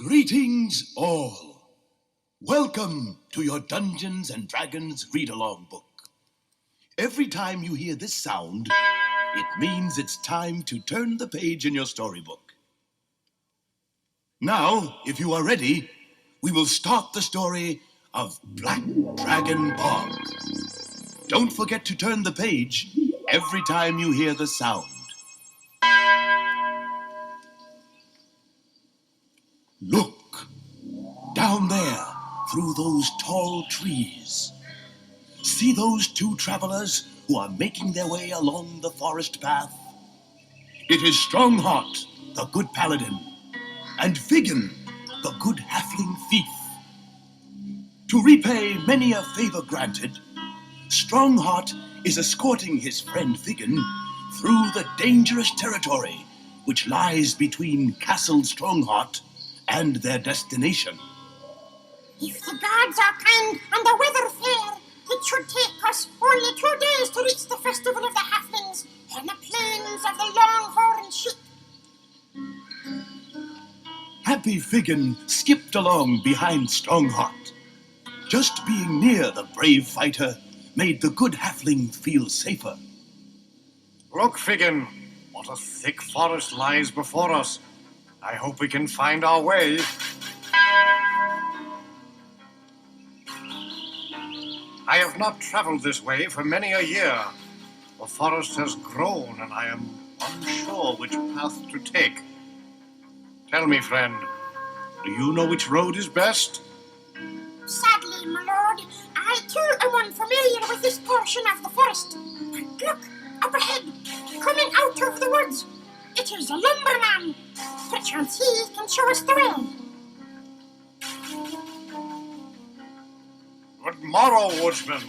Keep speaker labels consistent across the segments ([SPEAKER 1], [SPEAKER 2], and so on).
[SPEAKER 1] Greetings all. Welcome to your Dungeons and Dragons read-along book. Every time you hear this sound, it means it's time to turn the page in your storybook. Now, if you are ready, we will start the story of Black Dragon Bog. Don't forget to turn the page every time you hear the sound. Look, down there, through those tall trees. See those two travelers who are making their way along the forest path? It is Strongheart, the good paladin, and Figgin, the good halfling thief. To repay many a favor granted, Strongheart is escorting his friend Figgin through the dangerous territory which lies between Castle Strongheart and their destination.
[SPEAKER 2] If the gods are kind and the weather fair, it should take us only 2 days to reach the festival of the halflings on the plains of the Longhorn Sheep.
[SPEAKER 1] Happy Figgin skipped along behind Strongheart. Just being near the brave fighter made the good halfling feel safer.
[SPEAKER 3] Look, Figgin, what a thick forest lies before us. I hope we can find our way. I have not traveled this way for many a year. The forest has grown, and I am unsure which path to take. Tell me, friend, do you know which road is best?
[SPEAKER 2] Sadly, my lord, I too am unfamiliar with this portion of the forest. But look, up ahead, coming out of the woods, it is a lumberman. Perchance he can show us the way.
[SPEAKER 3] Good morrow, woodsman.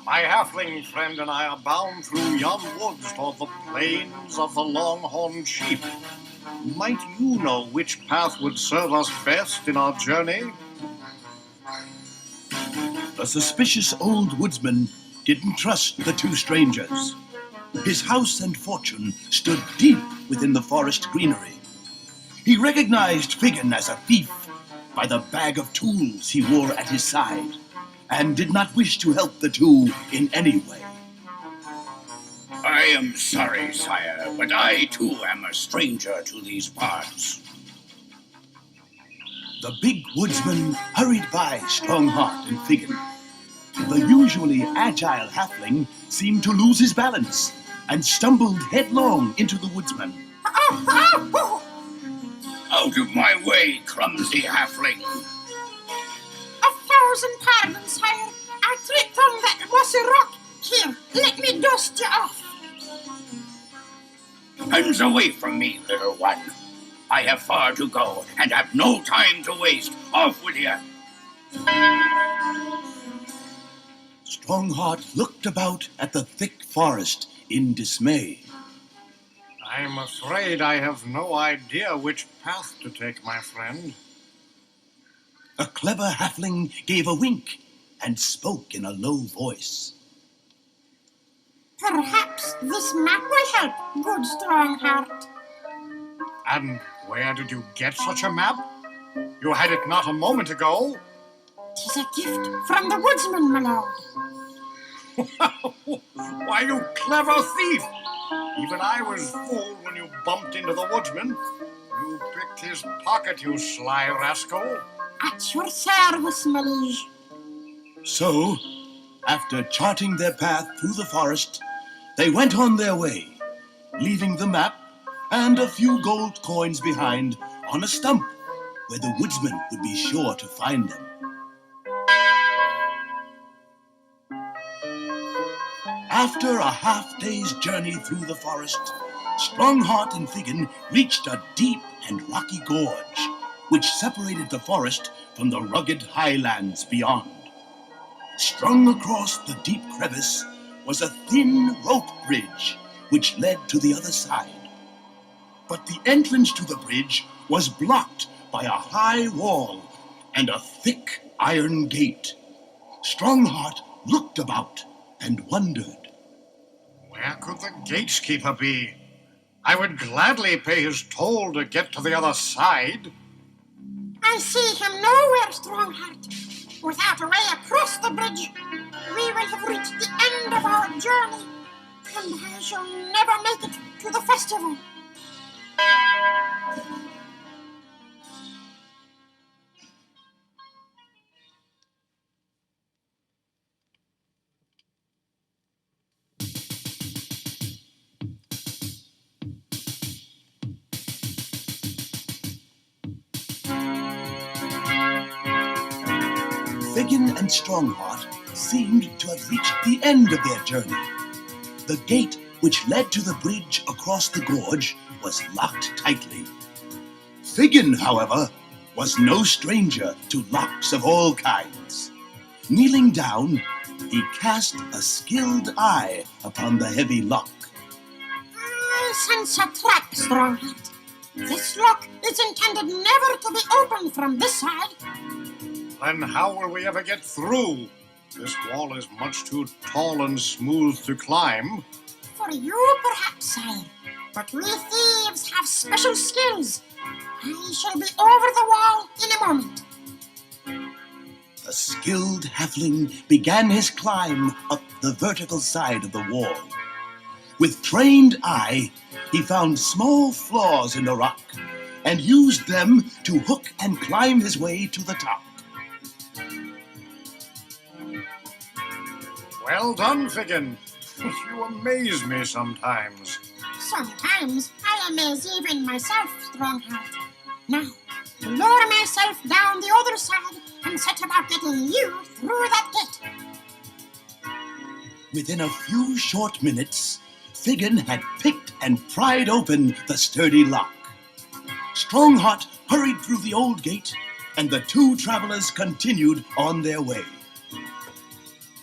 [SPEAKER 3] My halfling friend and I are bound through yon woods toward the plains of the Longhorn Sheep. Might you know which path would serve us best in our journey?
[SPEAKER 1] The suspicious old woodsman didn't trust the two strangers. His house and fortune stood deep within the forest greenery. He recognized Figgin as a thief by the bag of tools he wore at his side, and did not wish to help the two in any way.
[SPEAKER 4] I am sorry, sire, but I too am a stranger to these parts.
[SPEAKER 1] The big woodsman hurried by Strongheart and Figgin. The usually agile halfling seemed to lose his balance and stumbled headlong into the woodsman.
[SPEAKER 4] Out of my way, clumsy halfling!
[SPEAKER 2] 1,000 pardons, sire. I tripped on that mossy rock. Here, let me dust you off.
[SPEAKER 4] Hands away from me, little one. I have far to go and have no time to waste. Off with you!
[SPEAKER 1] Strongheart looked about at the thick forest in dismay.
[SPEAKER 3] I'm afraid I have no idea which path to take, my friend.
[SPEAKER 1] A clever halfling gave a wink and spoke in a low voice.
[SPEAKER 2] Perhaps this map will help, good Strongheart.
[SPEAKER 3] And where did you get such a map? You had it not a moment ago.
[SPEAKER 2] 'Tis a gift from the woodsman, my lord.
[SPEAKER 3] Why, you clever thief! Even I was fooled when you bumped into the woodsman. You picked his pocket, you sly rascal.
[SPEAKER 2] At your service, my liege.
[SPEAKER 1] So, after charting their path through the forest, they went on their way, leaving the map and a few gold coins behind on a stump where the woodsman would be sure to find them. After a half-day's journey through the forest, Strongheart and Figgin reached a deep and rocky gorge, which separated the forest from the rugged highlands beyond. Strung across the deep crevice was a thin rope bridge, which led to the other side. But the entrance to the bridge was blocked by a high wall and a thick iron gate. Strongheart looked about and wondered.
[SPEAKER 3] Where could the gatekeeper be? I would gladly pay his toll to get to the other side.
[SPEAKER 2] I see him nowhere, Strongheart. Without a way across the bridge, we will have reached the end of our journey, and I shall never make it to the festival.
[SPEAKER 1] Figin and Strongheart seemed to have reached the end of their journey. The gate which led to the bridge across the gorge was locked tightly. Figin, however, was no stranger to locks of all kinds. Kneeling down, he cast a skilled eye upon the heavy lock.
[SPEAKER 2] I sense a trap, Strongheart. This lock is intended never to be opened from this side.
[SPEAKER 3] Then how will we ever get through? This wall is much too tall and smooth to climb.
[SPEAKER 2] For you, perhaps, sire. But we thieves have special skills. I shall be over the wall in a moment.
[SPEAKER 1] The skilled halfling began his climb up the vertical side of the wall. With trained eye, he found small flaws in the rock and used them to hook and climb his way to the top.
[SPEAKER 3] Well done, Figin. You amaze me sometimes.
[SPEAKER 2] Sometimes I amaze even myself, Strongheart. Now, lower myself down the other side and set about getting you through that gate.
[SPEAKER 1] Within a few short minutes, Figin had picked and pried open the sturdy lock. Strongheart hurried through the old gate, and the two travelers continued on their way.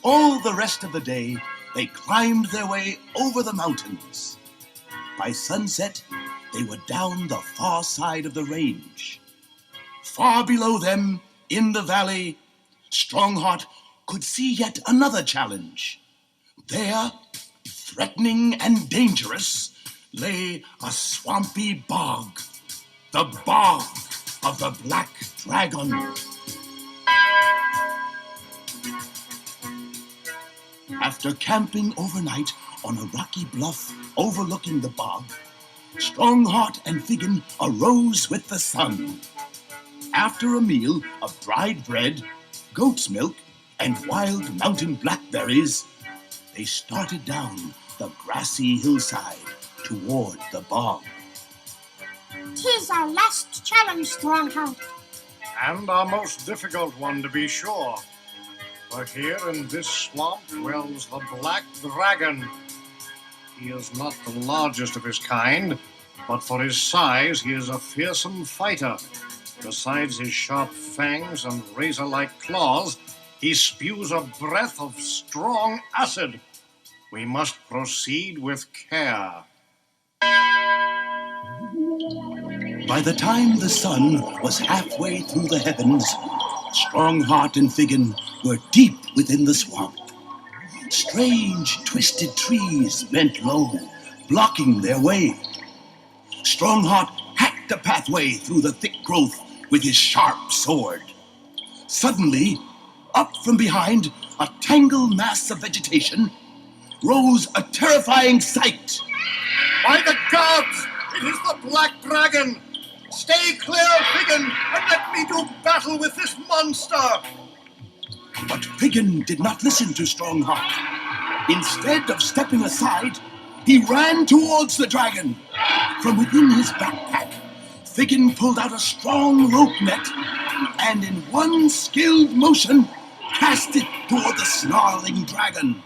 [SPEAKER 1] All the rest of the day, they climbed their way over the mountains. By sunset, they were down the far side of the range. Far below them, in the valley, Strongheart could see yet another challenge. There, threatening and dangerous, lay a swampy bog, the bog of the Black Dragon. After camping overnight on a rocky bluff overlooking the bog, Strongheart and Figin arose with the sun. After a meal of dried bread, goat's milk, and wild mountain blackberries, they started down the grassy hillside toward the bog.
[SPEAKER 2] 'Tis our last challenge, Strongheart.
[SPEAKER 3] And our most difficult one, to be sure. For here in this swamp dwells the Black Dragon. He is not the largest of his kind, but for his size he is a fearsome fighter. Besides his sharp fangs and razor-like claws, he spews a breath of strong acid. We must proceed with care.
[SPEAKER 1] By the time the sun was halfway through the heavens, Strongheart and Figin were deep within the swamp. Strange, twisted trees bent low, blocking their way. Strongheart hacked a pathway through the thick growth with his sharp sword. Suddenly, up from behind a tangled mass of vegetation, rose a terrifying sight.
[SPEAKER 3] By the gods! It is the Black Dragon! Stay clear, Figin, and let me do battle with this monster!
[SPEAKER 1] But Figin did not listen to Strongheart. Instead of stepping aside, he ran towards the dragon. From within his backpack, Figin pulled out a strong rope net and in one skilled motion cast it toward the snarling dragon.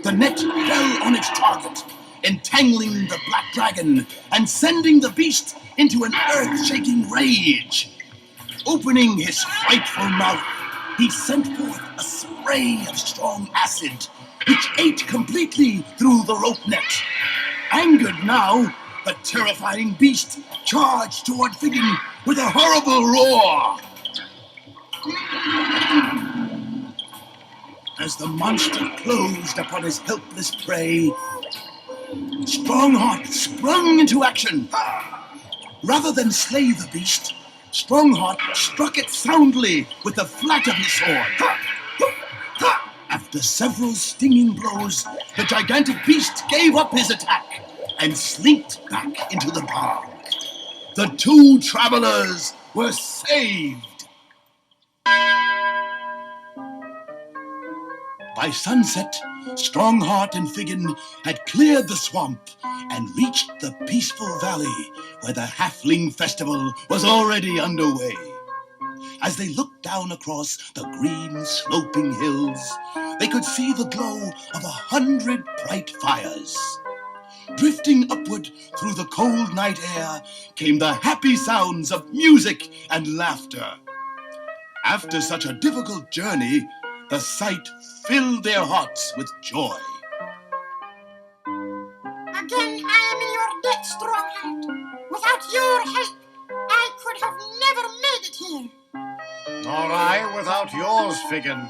[SPEAKER 1] The net fell on its target, entangling the black dragon and sending the beast into an earth-shaking rage. Opening his frightful mouth, he sent forth a spray of strong acid, which ate completely through the rope net. Angered now, the terrifying beast charged toward Figin with a horrible roar. As the monster closed upon his helpless prey, Strongheart sprung into action. Rather than slay the beast, Strongheart struck it soundly with the flat of his sword. After several stinging blows, the gigantic beast gave up his attack and slinked back into the barn. The two travelers were saved. By sunset, Strongheart and Figgin had cleared the swamp and reached the peaceful valley where the Halfling Festival was already underway. As they looked down across the green, sloping hills, they could see the glow of 100 bright fires. Drifting upward through the cold night air came the happy sounds of music and laughter. After such a difficult journey, the sight filled their hearts with joy.
[SPEAKER 2] Again, I am in your debt, Strongheart. Without your help, I could have never made it here.
[SPEAKER 3] Nor I without yours, Figgin.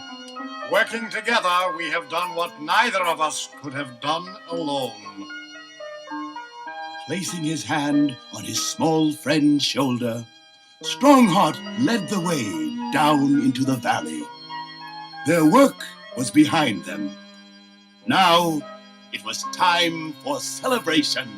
[SPEAKER 3] Working together, we have done what neither of us could have done alone.
[SPEAKER 1] Placing his hand on his small friend's shoulder, Strongheart led the way down into the valley. Their work was behind them. Now it was time for celebration.